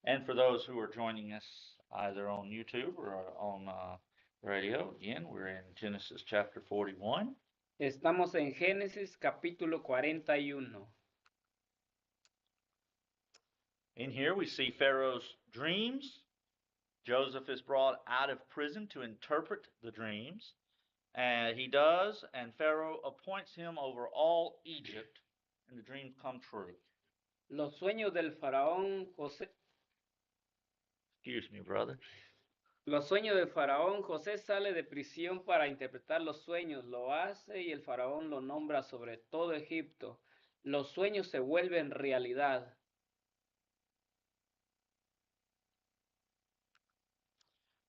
And for those who are joining us either on YouTube or on radio, again, we're in Genesis chapter 41. Estamos en Génesis capítulo 41. In here we see Pharaoh's dreams. Joseph is brought out of prison to interpret the dreams. And he does, and Pharaoh appoints him over all Egypt, and the dreams come true. Los sueños del faraón José. Excuse me, brother. Los sueños del faraón José sale de prisión para interpretar los sueños, lo hace y el faraón lo nombra sobre todo Egipto. Los sueños se vuelven realidad.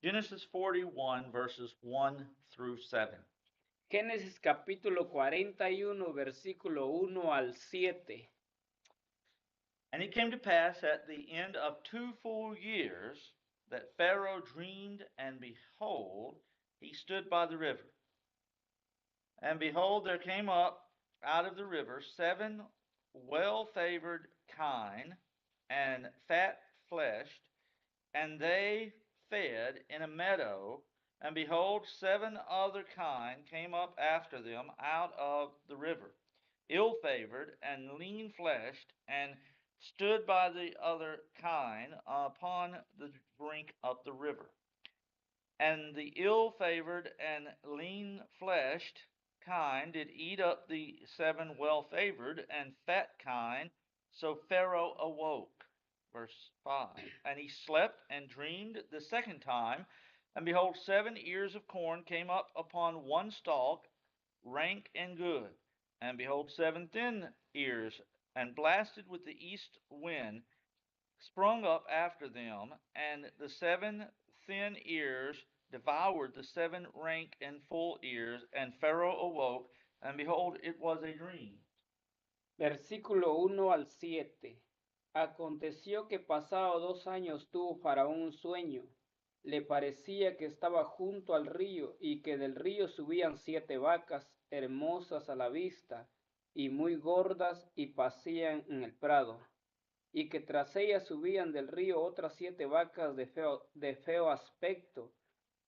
Genesis 41, verses 1 through 7. Génesis capítulo 41, versículo 1 al 7. And it came to pass at the end of 2 full years that Pharaoh dreamed, and behold, he stood by the river. And behold, there came up out of the river 7 well-favored kine and fat-fleshed, and they fed in a meadow. And behold, 7 other kine came up after them out of the river, ill-favored and lean-fleshed, and stood by the other kine upon the brink of the river. And the ill-favored and lean-fleshed kine did eat up the 7 well-favored and fat kine. So Pharaoh awoke. Verse 5. And he slept and dreamed the second time, and behold, 7 ears of corn came up upon one stalk, rank and good. And behold, 7 thin ears, and blasted with the east wind, sprung up after them, and the 7 thin ears devoured the 7 rank and full ears. And Pharaoh awoke, and behold, it was a dream. Versículo 1 al 7. Aconteció que pasado 2 años tuvo Faraón un sueño. Le parecía que estaba junto al río y que del río subían 7 vacas hermosas a la vista y muy gordas y pasían en el prado, y que tras ellas subían del río otras 7 vacas de feo aspecto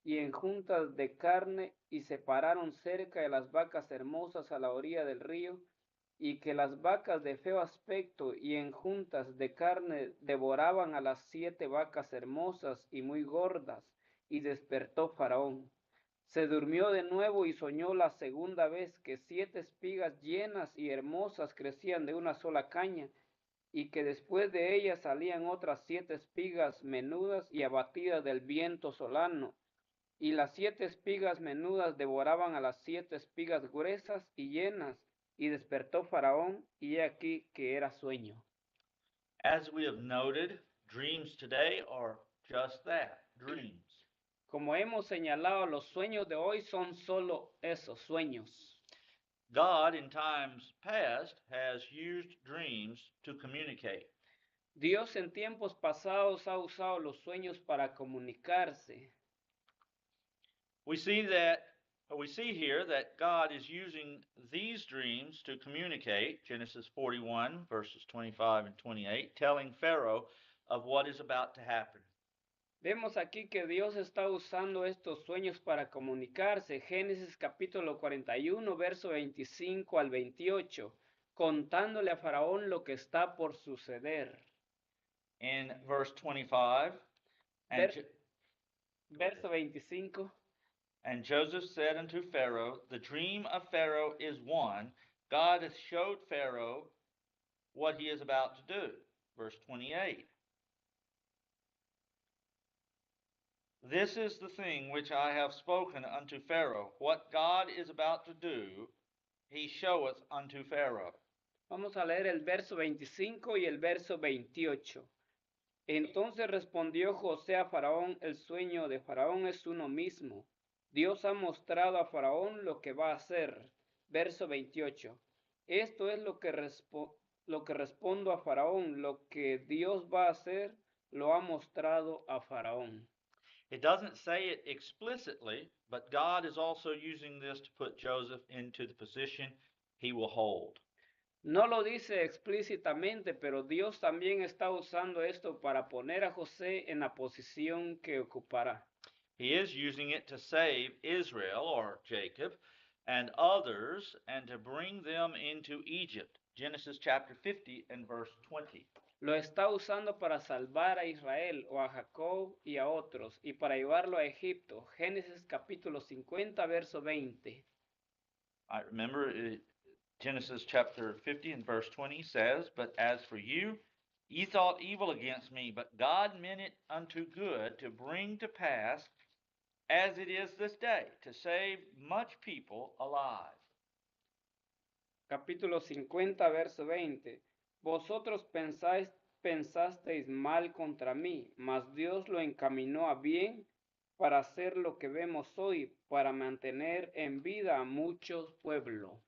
y enjuntas de carne, y se pararon cerca de las vacas hermosas a la orilla del río, y que las vacas de feo aspecto y enjuntas de carne devoraban a las 7 vacas hermosas y muy gordas, y despertó Faraón. Se durmió de nuevo y soñó la segunda vez que 7 espigas llenas y hermosas crecían de una sola caña, y que después de ellas salían otras 7 espigas menudas y abatidas del viento solano, y las 7 espigas menudas devoraban a las 7 espigas gruesas y llenas, y despertó Faraón, y he aquí que era sueño. As we have noted, dreams today are just that, dreams. Como hemos señalado, los sueños de hoy son solo esos sueños. God, in times past, has used dreams to communicate. Dios en tiempos pasados ha usado los sueños para comunicarse. We see here that God is using these dreams to communicate, Genesis 41, verses 25 and 28, telling Pharaoh of what is about to happen. Vemos aquí que Dios está usando estos sueños para comunicarse. Génesis capítulo 41, verso 25 al 28, contándole a Faraón lo que está por suceder. In verse 25, verso 25. And Joseph said unto Pharaoh, the dream of Pharaoh is one. God hath showed Pharaoh what he is about to do. Verse 28. This is the thing which I have spoken unto Pharaoh. What God is about to do, he showeth unto Pharaoh. Vamos a leer el verso 25 y el verso 28. Entonces respondió José a Faraón, el sueño de Faraón es uno mismo. Dios ha mostrado a Faraón lo que va a hacer. Verso 28. Esto es lo que respondo a Faraón, lo que Dios va a hacer, lo ha mostrado a Faraón. It doesn't say it explicitly, but God is also using this to put Joseph into the position he will hold. No lo dice explícitamente, pero Dios también está usando esto para poner a José en la posición que ocupará. He is using it to save Israel, or Jacob, and others, and to bring them into Egypt. Genesis chapter 50 and verse 20. Lo está usando para salvar a Israel o a Jacob y a otros, y para llevarlo a Egipto. Génesis capítulo 50, verso 20. I remember Genesis chapter 50 and verse 20 says, But as for you, ye thought evil against me, but God meant it unto good to bring to pass, as it is this day, to save much people alive. Capítulo 50, verso 20. Vosotros pensasteis mal contra mí, mas Dios lo encaminó a bien para hacer lo que vemos hoy, para mantener en vida a muchos pueblos.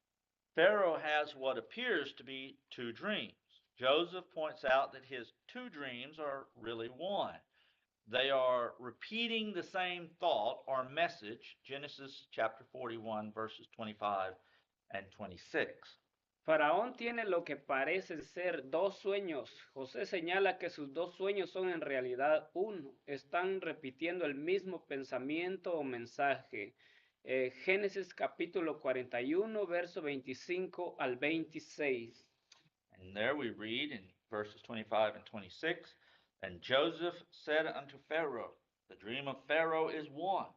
Pharaoh has what appears to be two dreams. Joseph points out that his two dreams are really one. They are repeating the same thought or message, Genesis chapter 41, verses 25 and 26. Faraón tiene lo que parecen ser dos sueños. José señala que sus dos sueños son en realidad uno. Están repitiendo el mismo pensamiento o mensaje. Génesis capítulo 41, verso 25 al 26. And there we read in verses 25 and 26, And Joseph said unto Pharaoh, The dream of Pharaoh is one.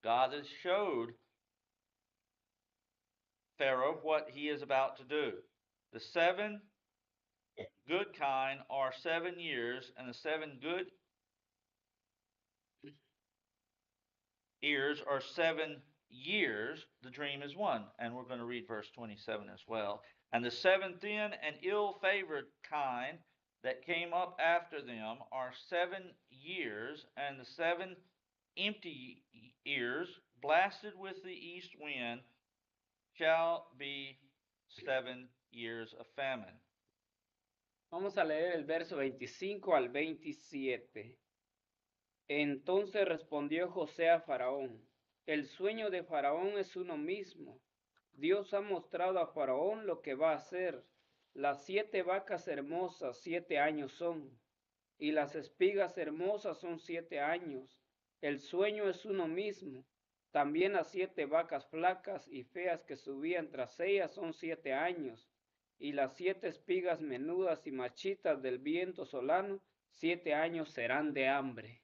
God has showed Pharaoh what he is about to do. The 7 good kine are 7 years, and the 7 good ears are 7 years. The dream is one. And we're going to read verse 27 as well. And the 7 thin and ill-favored kine that came up after them are 7 years, and the 7 empty ears, blasted with the east wind, shall be 7 years of famine. Vamos a leer el verso 25 al 27. Entonces respondió José a Faraón, el sueño de Faraón es uno mismo. Dios ha mostrado a Faraón lo que va a hacer. Las 7 vacas hermosas 7 años son, y las espigas hermosas son 7 años. El sueño es uno mismo. También las 7 vacas flacas y feas que subían tras ellas son 7 años, y las 7 espigas menudas y marchitas del viento solano 7 años serán de hambre.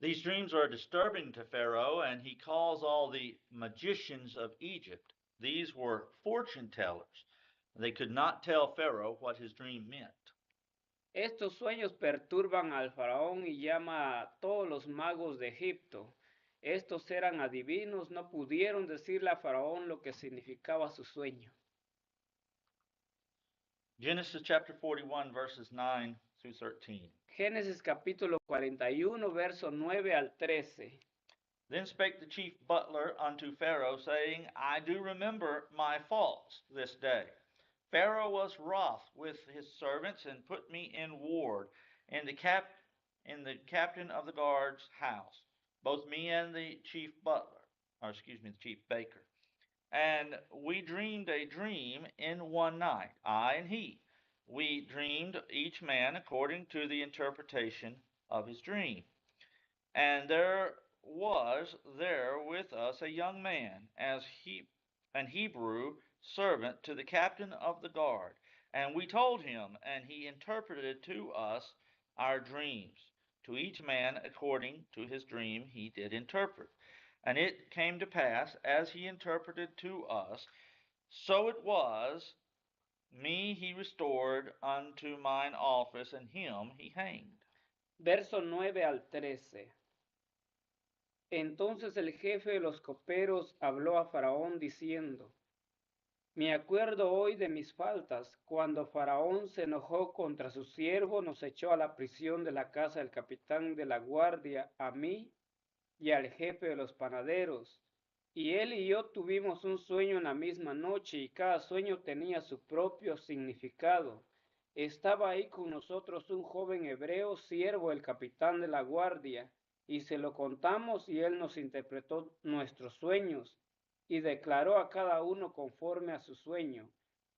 These dreams are disturbing to Pharaoh, and he calls all the magicians of Egypt. These were fortune tellers. They could not tell Pharaoh what his dream meant. Estos sueños perturban al faraón y llama a todos los magos de Egipto. Estos eran adivinos, no pudieron decirle a faraón lo que significaba su sueño. Genesis chapter 41, verses 9 through 13. Génesis capítulo 41, verso 9 al 13. Then spake the chief butler unto Pharaoh, saying, I do remember my faults this day. Pharaoh was wroth with his servants, and put me in ward in the captain of the guard's house, both me and the chief butler, the chief baker. And we dreamed a dream in one night, I and he. We dreamed each man according to the interpretation of his dream. And there was there with us a young man, an Hebrew servant to the captain of the guard. And we told him, and he interpreted to us our dreams. To each man according to his dream he did interpret. And it came to pass, as he interpreted to us, so it was, me he restored unto mine office, and him he hanged. Verso 9 al 13. Entonces el jefe de los coperos habló a Faraón diciendo, me acuerdo hoy de mis faltas, cuando Faraón se enojó contra su siervo, nos echó a la prisión de la casa del capitán de la guardia, a mí y al jefe de los panaderos. Y él y yo tuvimos un sueño en la misma noche, y cada sueño tenía su propio significado. Estaba ahí con nosotros un joven hebreo, siervo del capitán de la guardia, y se lo contamos y él nos interpretó nuestros sueños y declaró a cada uno conforme a su sueño.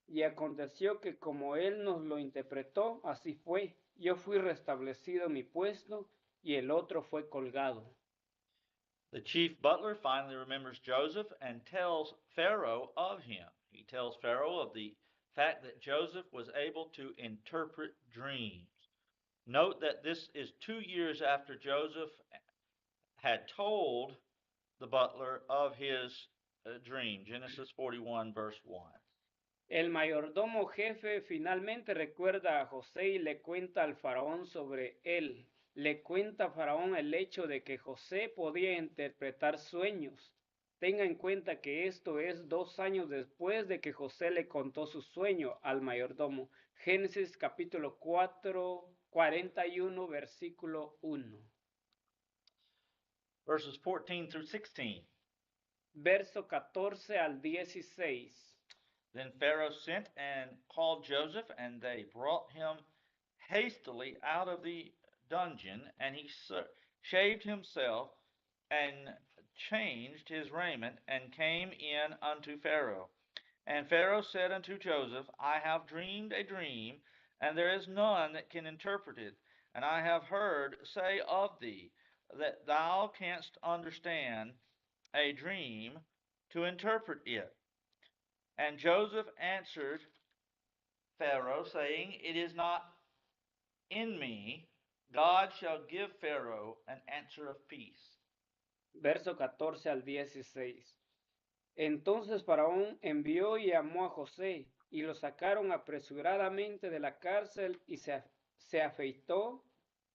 Y aconteció que como él nos lo interpretó, así fue. Yo fui restablecido en mi puesto y el otro fue colgado. The chief butler finally remembers Joseph and tells Pharaoh of him. He tells Pharaoh of the fact that Joseph was able to interpret dreams. Note that this is 2 years after Joseph had told the butler of his dream. Genesis 41, verse 1. El mayordomo jefe finalmente recuerda a José y le cuenta al faraón sobre él. Le cuenta a faraón el hecho de que José podía interpretar sueños. Tenga en cuenta que esto es 2 años después de que José le contó su sueño al mayordomo. Génesis capítulo 41, versículo 1. Verses 14 through 16. Verso 14 al 16. Then Pharaoh sent and called Joseph, and they brought him hastily out of the dungeon, and he shaved himself and changed his raiment, and came in unto Pharaoh. And Pharaoh said unto Joseph, I have dreamed a dream, and there is none that can interpret it. And I have heard say of thee that thou canst understand a dream to interpret it. And Joseph answered Pharaoh, saying, It is not in me. God shall give Pharaoh an answer of peace. Verso 14 al 16. Entonces Faraón envió y llamó a José, y lo sacaron apresuradamente de la cárcel, y se afeitó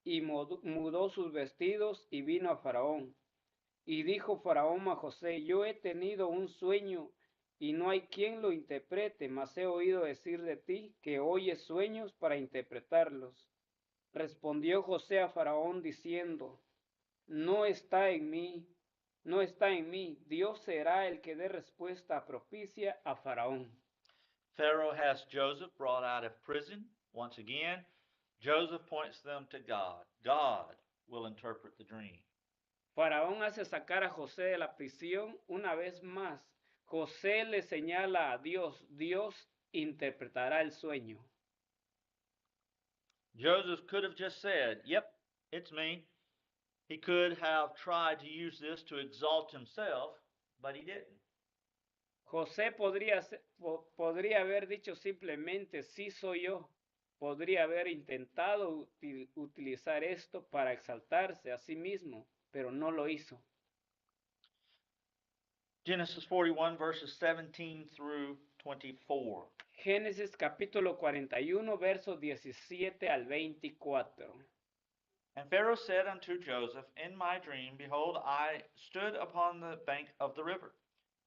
y mudó sus vestidos y vino a Faraón. Y dijo Faraón a José, yo he tenido un sueño, y no hay quien lo interprete, mas he oído decir de ti que oyes sueños para interpretarlos. Respondió José a Faraón diciendo, no está en mí, no está en mí. Dios será el que dé respuesta propicia a Faraón. Pharaoh has Joseph brought out of prison. Once again, Joseph points them to God. God will interpret the dream. Faraón hace sacar a José de la prisión una vez más. José le señala a Dios. Dios interpretará el sueño. Joseph could have just said, Yep, it's me. He could have tried to use this to exalt himself, but he didn't. José podría haber dicho simplemente, sí soy yo. Podría haber intentado utilizar esto para exaltarse a sí mismo, pero no lo hizo. Genesis 41, verses 17 through 24. Génesis capítulo 41, versos 17 al 24. And Pharaoh said unto Joseph, In my dream, behold, I stood upon the bank of the river.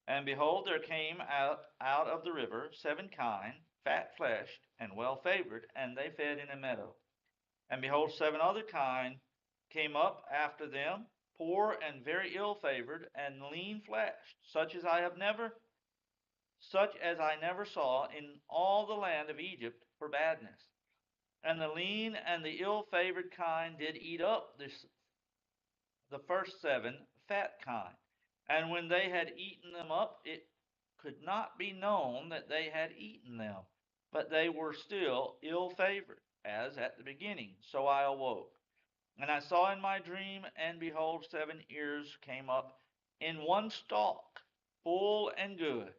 And behold, there came out of the river 7 kine, fat-fleshed, and well-favored, and they fed in a meadow. And behold, 7 other kine came up after them, poor and very ill-favored, and lean-fleshed, such as I never saw in all the land of Egypt for badness. And the lean and the ill-favored kine did eat up the first 7 fat kine. And when they had eaten them up, it could not be known that they had eaten them, but they were still ill-favored, as at the beginning. So I awoke. And I saw in my dream, and behold, 7 ears came up in one stalk, full and good.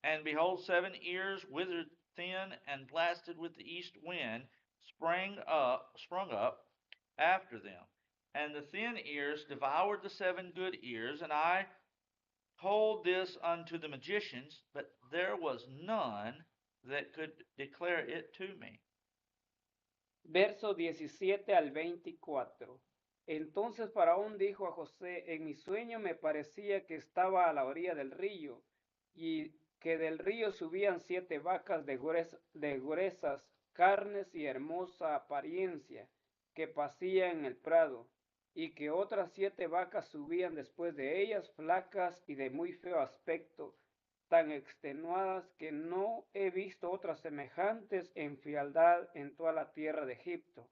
And behold, 7 ears withered thin and blasted with the east wind sprung up after them. And the thin ears devoured the 7 good ears, and I told this unto the magicians, but there was none that could declare it to me. Verso 17 al 24. Entonces Faraón dijo a José, en mi sueño me parecía que estaba a la orilla del río, y que del río subían 7 vacas de gruesas carnes y hermosa apariencia, que pasían en el prado, y que otras 7 vacas subían después de ellas, flacas y de muy feo aspecto, tan extenuadas que no he visto otras semejantes en frialdad en toda la tierra de Egipto.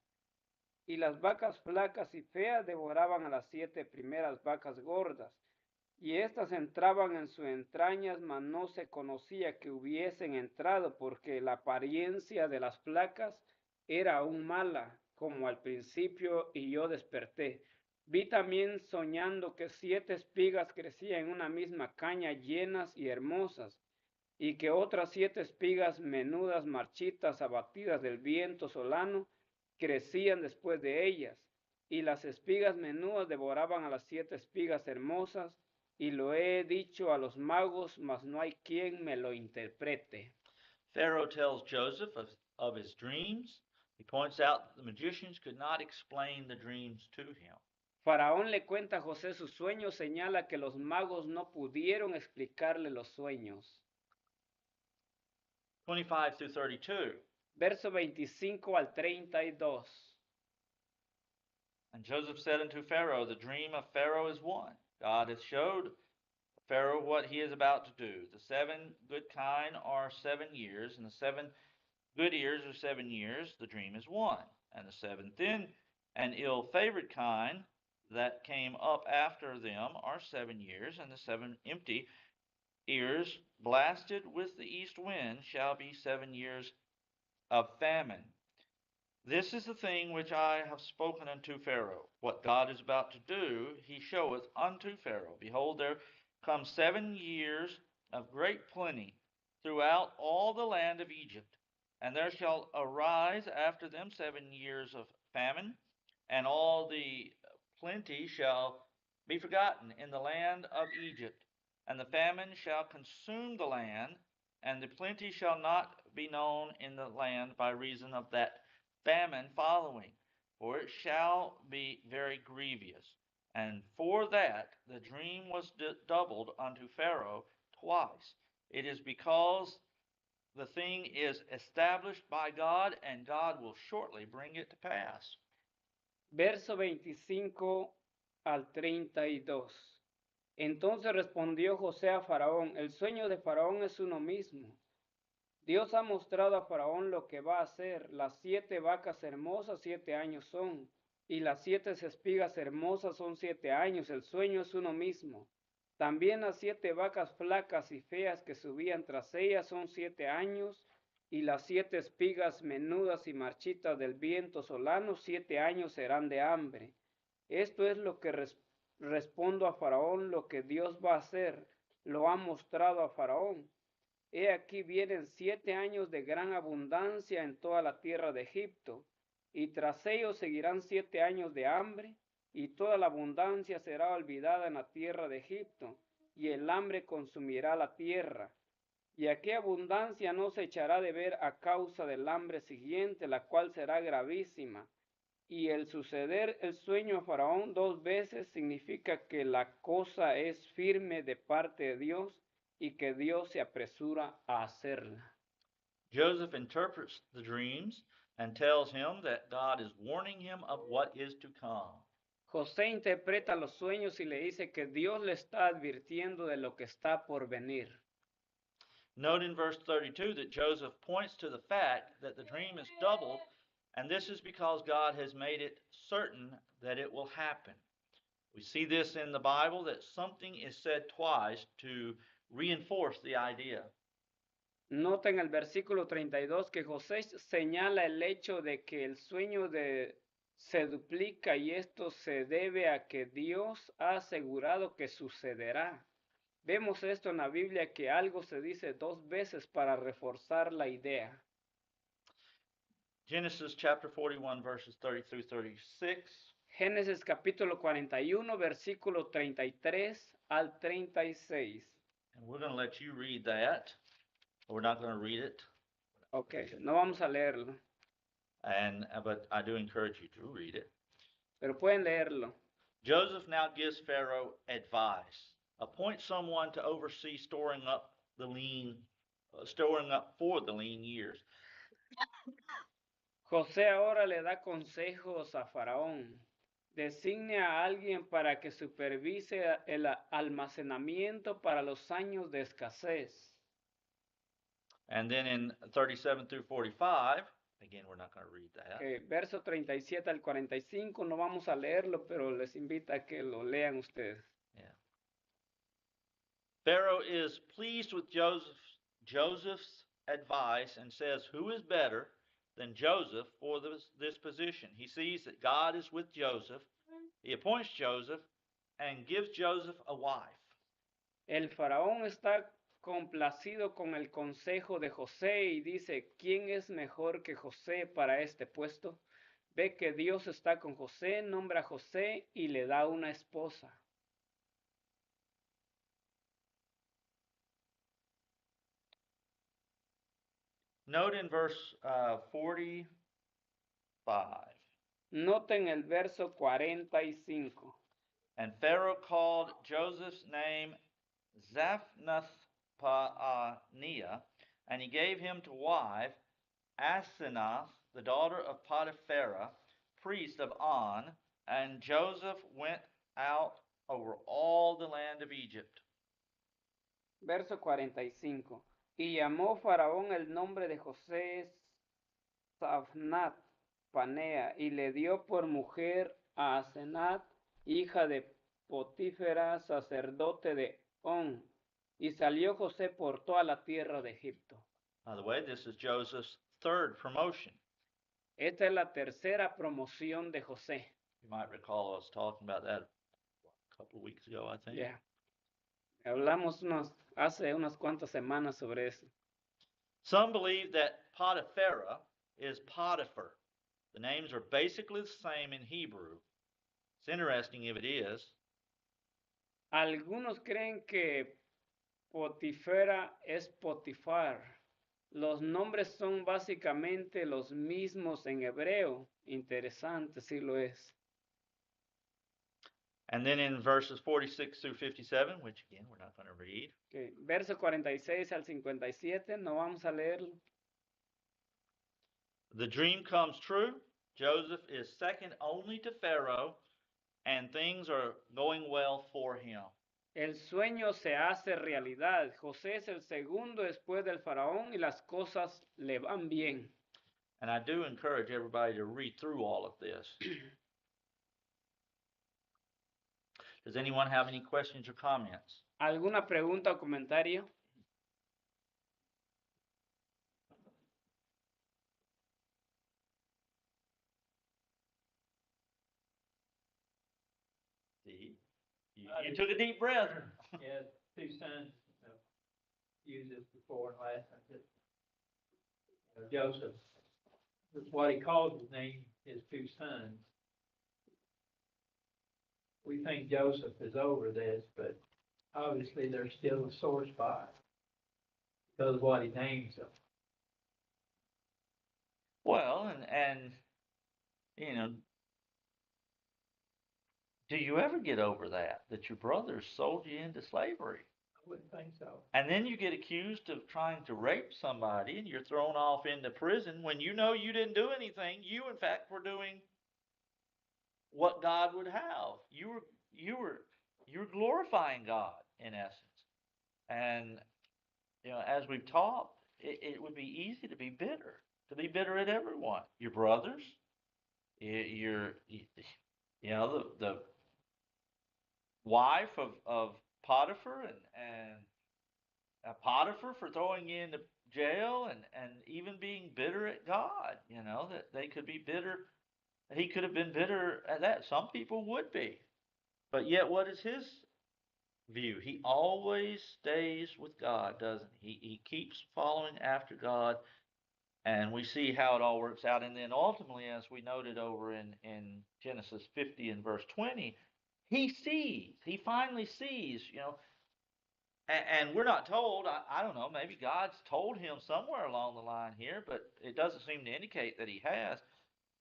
Y las vacas flacas y feas devoraban a las 7 primeras vacas gordas, y éstas entraban en sus entrañas, mas no se conocía que hubiesen entrado, porque la apariencia de las placas era aún mala, como al principio, y yo desperté. Vi también soñando que 7 espigas crecían en una misma caña, llenas y hermosas, y que otras 7 espigas menudas, marchitas, abatidas del viento solano, crecían después de ellas, y las espigas menudas devoraban a las 7 espigas hermosas, y lo he dicho a los magos, mas no hay quien me lo interprete. Pharaoh tells Joseph of his dreams. He points out that the magicians could not explain the dreams to him. Faraón le cuenta a José sus sueños, señala que los magos no pudieron explicarle los sueños. 25 through 32. Verso 25 al 32. And Joseph said unto Pharaoh, the dream of Pharaoh is one. God hath showed Pharaoh what he is about to do. The 7 good kine are 7 years, and the 7 good ears are 7 years. The dream is one. And the 7 thin and ill-favored kine that came up after them are 7 years, and the 7 empty ears blasted with the east wind shall be 7 years of famine. This is the thing which I have spoken unto Pharaoh. What God is about to do, he showeth unto Pharaoh. Behold, there come 7 years of great plenty throughout all the land of Egypt, and there shall arise after them 7 years of famine, and all the plenty shall be forgotten in the land of Egypt, and the famine shall consume the land, and the plenty shall not be known in the land by reason of that famine following, for it shall be very grievous. And for that the dream was doubled unto Pharaoh twice. It is because the thing is established by God, and God will shortly bring it to pass. Verso 25 al 32. Entonces respondió José a Faraón, el sueño de Faraón es uno mismo. Dios ha mostrado a Faraón lo que va a hacer. Las 7 vacas hermosas 7 años son, y las 7 espigas hermosas son 7 años. El sueño es uno mismo. También las 7 vacas flacas y feas que subían tras ellas son 7 años, y las 7 espigas menudas y marchitas del viento solano 7 años serán de hambre. Esto es lo que respondo a Faraón, lo que Dios va a hacer. Lo ha mostrado a Faraón. He aquí vienen 7 años de gran abundancia en toda la tierra de Egipto, y tras ellos seguirán 7 años de hambre, y toda la abundancia será olvidada en la tierra de Egipto, y el hambre consumirá la tierra. Y aquella abundancia no se echará de ver a causa del hambre siguiente, la cual será gravísima. Y el suceder el sueño a Faraón 2 veces significa que la cosa es firme de parte de Dios, y que Dios se apresura a hacerla. Joseph interprets the dreams and tells him that God is warning him of what is to come. José interpreta los sueños y le dice que Dios le está advirtiendo de lo que está por venir. Note in verse 32 that Joseph points to the fact that the dream is doubled, and this is because God has made it certain that it will happen. We see this in the Bible, that something is said twice to reinforce the idea. Nota en el versículo 32 que José señala el hecho de que el sueño se duplica, y esto se debe a que Dios ha asegurado que sucederá. Vemos esto en la Biblia, que algo se dice 2 veces para reforzar la idea. Genesis chapter 41 verses 30 through 36. Génesis capítulo 41, versículo 33 al 36. And we're going to let you read that. We're not going to read it. Okay, no vamos a leerlo, But I do encourage you to read it. pero pueden leerlo. Joseph now gives Pharaoh advice. Appoint someone to oversee storing up for the lean years. José ahora le da consejos a Faraón. Designe a alguien para que supervise el almacenamiento para los años de escasez. And then in 37 through 45, again, we're not going to read that. Okay, verso 37 al 45, no vamos a leerlo, pero les invito a que lo lean ustedes. Yeah. Pharaoh is pleased with Joseph's advice and says, who is better than Joseph for this position? He sees that God is with Joseph. He appoints Joseph and gives Joseph a wife. El faraón está complacido con el consejo de José y dice, ¿quién es mejor que José para este puesto? Ve que Dios está con José, nombra a José y le da una esposa. Note in verse 45. Noten el verso 45. And Pharaoh called Joseph's name Zaphnath-Paaneah, and he gave him to wife Asenath, the daughter of Potipharah, priest of On, and Joseph went out over all the land of Egypt. Verso 45. Y llamó Faraón el nombre de José Zaphnath Panea, y le dio por mujer a Asenat, hija de Potífera, sacerdote de On. Y salió José por toda la tierra de Egipto. By the way, this is Joseph's third promotion. Esta es la tercera promoción de José. You might recall I was talking about that a couple of weeks ago, I think. Yeah. Hablamos hace unas cuantas semanas sobre eso. Some believe that Potipharah is Potiphar. The names are basically the same in Hebrew. It's interesting if it is. Algunos creen que Potifera es Potifar. Los nombres son básicamente los mismos en hebreo. Interesante, sí lo es. And then in verses 46 through 57, which again we're not going to read. Okay. Verso 46 al 57, no vamos a leerlo. The dream comes true. Joseph is second only to Pharaoh, and things are going well for him. El sueño se hace realidad. José es el segundo después del faraón y las cosas le van bien. And I do encourage everybody to read through all of this. Does anyone have any questions or comments? ¿Alguna pregunta o comentario? See, you took a deep breath. Yeah, two sons used this before and last. Joseph, what he called his name, his two sons. We think Joseph is over this, but obviously there's still a sore spot because of what he names them. Well, and you know, do you ever get over that your brothers sold you into slavery? I wouldn't think so. And then you get accused of trying to rape somebody and you're thrown off into prison when you know you didn't do anything. You, in fact, were doing what God would have. You were glorifying God in essence. And as we've taught, it would be easy to be bitter at everyone. Your brothers, the wife of Potiphar and Potiphar for throwing you into jail and even being bitter at God, that they could be bitter. He could have been bitter at that. Some people would be. But yet what is his view? He always stays with God, doesn't he? He keeps following after God, and we see how it all works out. And then ultimately, as we noted over in Genesis 50 and verse 20, he finally sees, and we're not told, I don't know, maybe God's told him somewhere along the line here, but it doesn't seem to indicate that he has.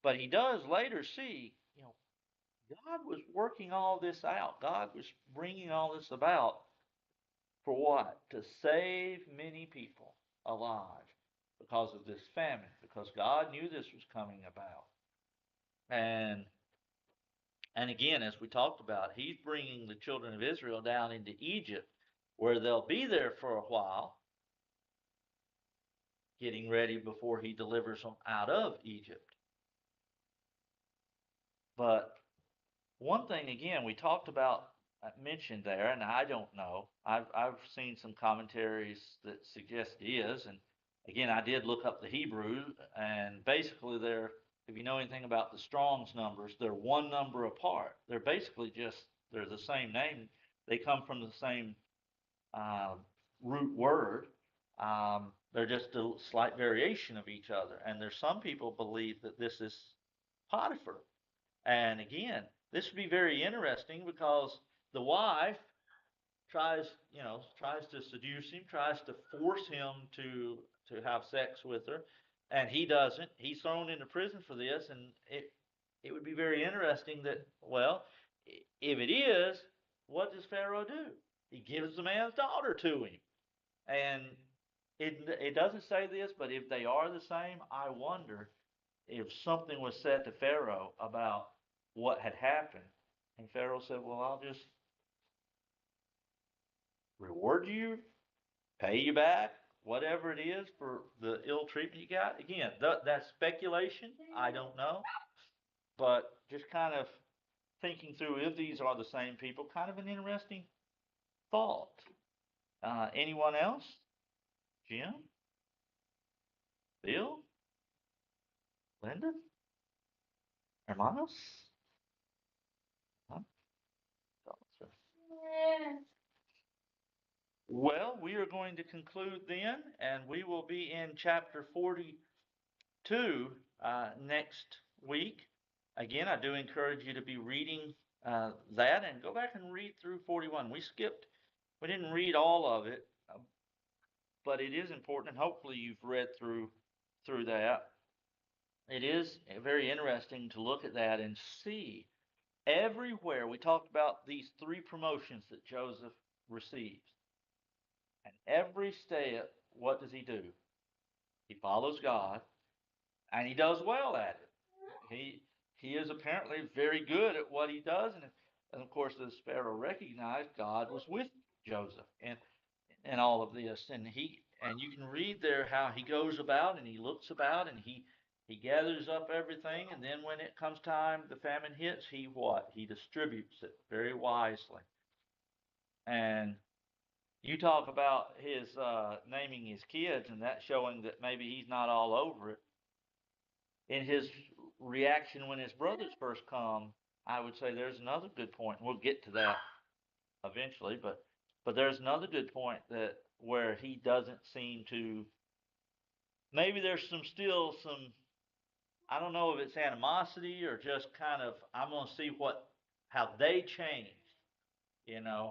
But he does later see, God was working all this out. God was bringing all this about for what? To save many people alive because of this famine, because God knew this was coming about. And again, as we talked about, he's bringing the children of Israel down into Egypt, where they'll be there for a while, getting ready before he delivers them out of Egypt. But one thing, again, we talked about mentioned there, and I don't know. I've seen some commentaries that suggest it is, and again, I did look up the Hebrew, and basically if you know anything about the Strong's numbers, they're one number apart. They're basically they're the same name. They come from the same uh, root word. They're just a slight variation of each other, and there's some people believe that this is Potiphar. And again, this would be very interesting because the wife tries to seduce him, tries to force him to have sex with her, and he doesn't. He's thrown into prison for this, and it would be very interesting that, well, if it is, what does Pharaoh do? He gives the man's daughter to him, and it doesn't say this, but if they are the same, I wonder if something was said to Pharaoh about what had happened, and Pharaoh said, "Well, I'll just reward you, pay you back, whatever it is for the ill treatment you got." Again, that's speculation. I don't know, but just kind of thinking through if these are the same people, kind of an interesting thought. Anyone else? Jim? Bill? Linda? Hermanos? Huh? Well, we are going to conclude then, and we will be in chapter 42 next week. Again, I do encourage you to be reading that and go back and read through 41. We didn't read all of it, but it is important, and hopefully you've read through that. It is very interesting to look at that and see everywhere. We talked about these three promotions that Joseph receives. And every step, what does he do? He follows God, and he does well at it. He is apparently very good at what he does, and of course, as Pharaoh recognized, God was with Joseph and all of this, and you can read there how he goes about and he looks about and he gathers up everything, and then when it comes time, the famine hits, he distributes it very wisely. And you talk about his naming his kids and that showing that maybe he's not all over it. In his reaction when his brothers first come, I would say there's another good point. We'll get to that eventually, but there's another good point that where he doesn't seem to. Maybe there's still some. I don't know if it's animosity or just kind of I'm going to see how they changed.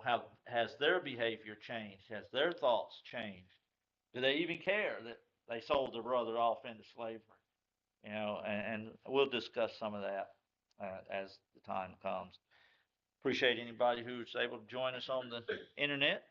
How has their behavior changed? Has their thoughts changed? Do they even care that they sold their brother off into slavery? And we'll discuss some of that as the time comes. Appreciate anybody who's able to join us on the internet.